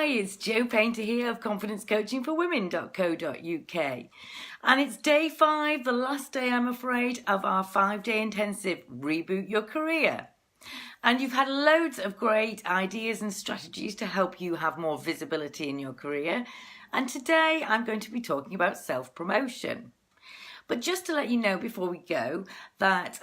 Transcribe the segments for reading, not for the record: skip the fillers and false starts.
Hi, it's Jo Painter here of confidencecoachingforwomen.co.uk, and it's day 5, the last day I'm afraid of our 5-day intensive Reboot Your Career. And you've had loads of great ideas and strategies to help you have more visibility in your career, and today I'm going to be talking about self-promotion. But just to let you know before we go that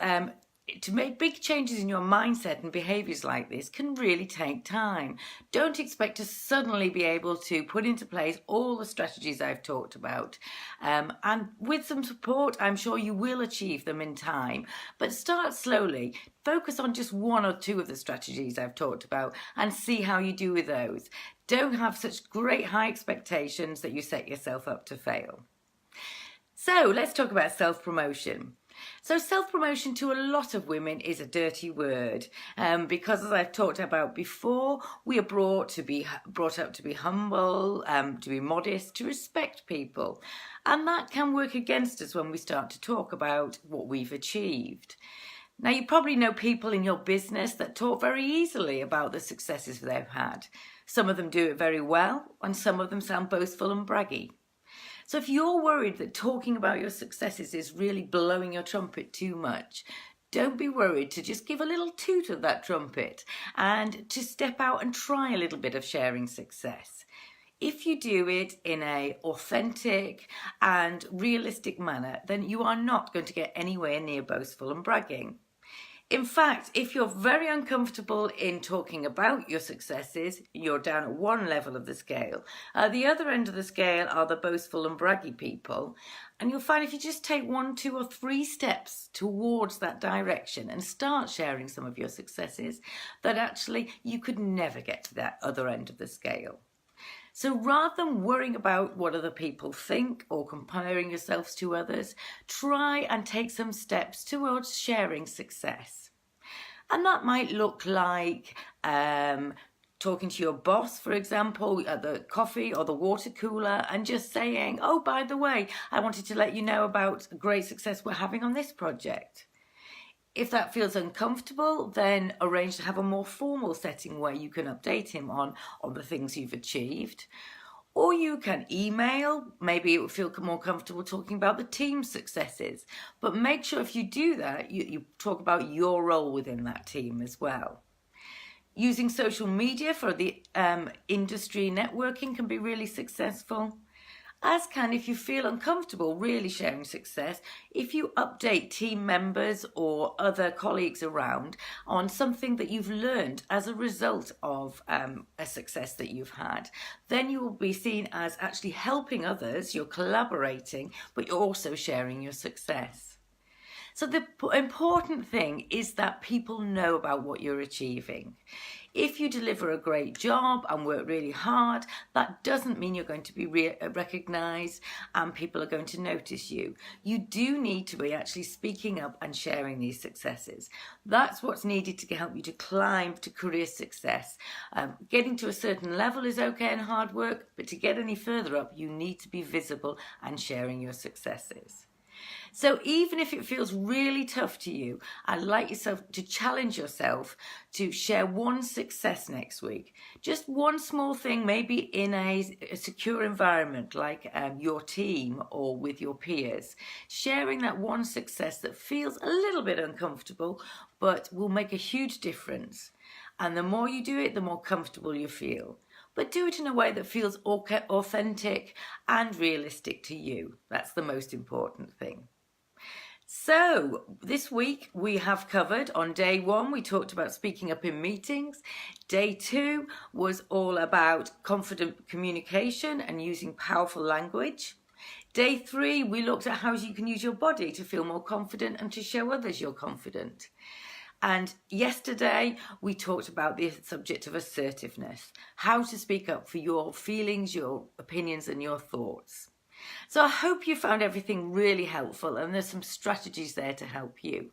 to make big changes in your mindset and behaviours like this can really take time. Don't expect to suddenly be able to put into place all the strategies I've talked about. And with some support, I'm sure you will achieve them in time. But start slowly. Focus on just 1 or 2 of the strategies I've talked about and see how you do with those. Don't have such great high expectations that you set yourself up to fail. So let's talk about self-promotion. So self-promotion to a lot of women is a dirty word because, as I've talked about before, we are brought up to be humble, to be modest, to respect people. And that can work against us when we start to talk about what we've achieved. Now, you probably know people in your business that talk very easily about the successes they've had. Some of them do it very well, and some of them sound boastful and braggy. So if you're worried that talking about your successes is really blowing your trumpet too much, don't be worried to just give a little toot of that trumpet and to step out and try a little bit of sharing success. If you do it in an authentic and realistic manner, then you are not going to get anywhere near boastful and bragging. In fact, if you're very uncomfortable in talking about your successes, you're down at one level of the scale. The other end of the scale are the boastful and braggy people. And you'll find if you just take 1, 2 or 3 steps towards that direction and start sharing some of your successes, that actually you could never get to that other end of the scale. So rather than worrying about what other people think or comparing yourselves to others, try and take some steps towards sharing success. And that might look like talking to your boss, for example, at the coffee or the water cooler, and just saying, oh, by the way, I wanted to let you know about great success we're having on this project. If that feels uncomfortable, then arrange to have a more formal setting where you can update him on the things you've achieved. Or you can email, maybe it would feel more comfortable talking about the team's successes. But make sure if you do that, you talk about your role within that team as well. Using social media for the industry networking can be really successful. As can, if you feel uncomfortable really sharing success, if you update team members or other colleagues around on something that you've learned as a result of a success that you've had, then you will be seen as actually helping others, you're collaborating, but you're also sharing your success. So the important thing is that people know about what you're achieving. If you deliver a great job and work really hard, that doesn't mean you're going to be recognised and people are going to notice you. You do need to be actually speaking up and sharing these successes. That's what's needed to help you to climb to career success. Getting to a certain level is okay and hard work, but to get any further up, you need to be visible and sharing your successes. So even if it feels really tough to you, I'd like yourself to challenge yourself to share 1 success next week. Just 1 small thing, maybe in a secure environment like your team or with your peers. Sharing that 1 success that feels a little bit uncomfortable but will make a huge difference. And the more you do it, the more comfortable you feel. But do it in a way that feels authentic and realistic to you. That's the most important thing. So this week we have covered, on day 1 we talked about speaking up in meetings. Day 2 was all about confident communication and using powerful language. Day 3 we looked at how you can use your body to feel more confident and to show others you're confident. And yesterday we talked about the subject of assertiveness, how to speak up for your feelings, your opinions and your thoughts. So I hope you found everything really helpful and there's some strategies there to help you.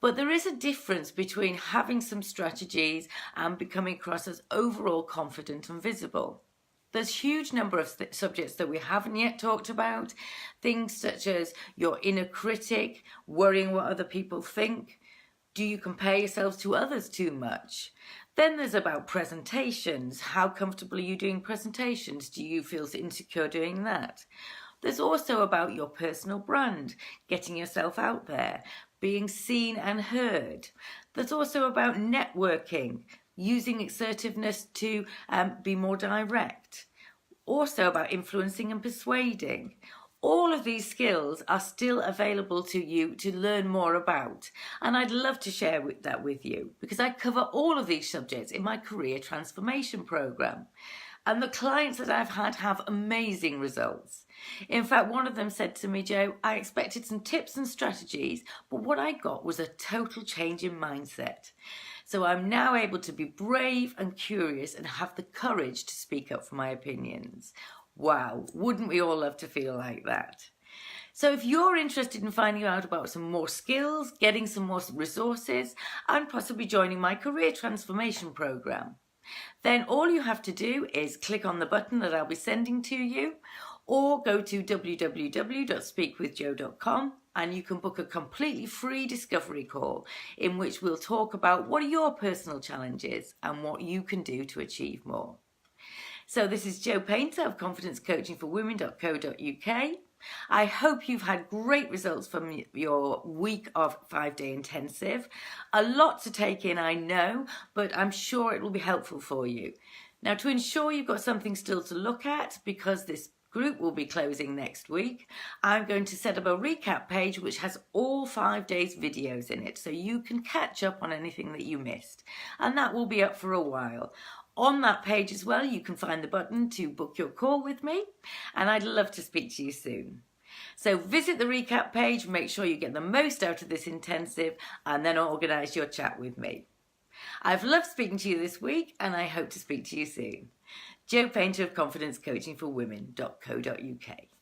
But there is a difference between having some strategies and becoming across as overall confident and visible. There's a huge number of subjects that we haven't yet talked about, things such as your inner critic, worrying what other people think. Do you compare yourselves to others too much? Then there's about presentations. How comfortable are you doing presentations? Do you feel insecure doing that? There's also about your personal brand, getting yourself out there, being seen and heard. There's also about networking, using assertiveness to be more direct. Also about influencing and persuading. All of these skills are still available to you to learn more about, and I'd love to share that with you because I cover all of these subjects in my career transformation program. And the clients that I've had have amazing results. In fact, one of them said to me, "Jo, I expected some tips and strategies, but what I got was a total change in mindset. So I'm now able to be brave and curious and have the courage to speak up for my opinions." Wow, wouldn't we all love to feel like that? So if you're interested in finding out about some more skills, getting some more resources, and possibly joining my career transformation program, then all you have to do is click on the button that I'll be sending to you, or go to www.speakwithjo.com and you can book a completely free discovery call in which we'll talk about what are your personal challenges and what you can do to achieve more. So this is Jo Painter of confidencecoachingforwomen.co.uk. I hope you've had great results from your week of 5-day intensive. A lot to take in, I know, but I'm sure it will be helpful for you. Now, to ensure you've got something still to look at, because this group will be closing next week, I'm going to set up a recap page which has all 5 days videos in it, so you can catch up on anything that you missed. And that will be up for a while. On that page as well, you can find the button to book your call with me, and I'd love to speak to you soon. So visit the recap page, make sure you get the most out of this intensive, and then organise your chat with me. I've loved speaking to you this week, and I hope to speak to you soon. Jo Painter of confidencecoachingforwomen.co.uk.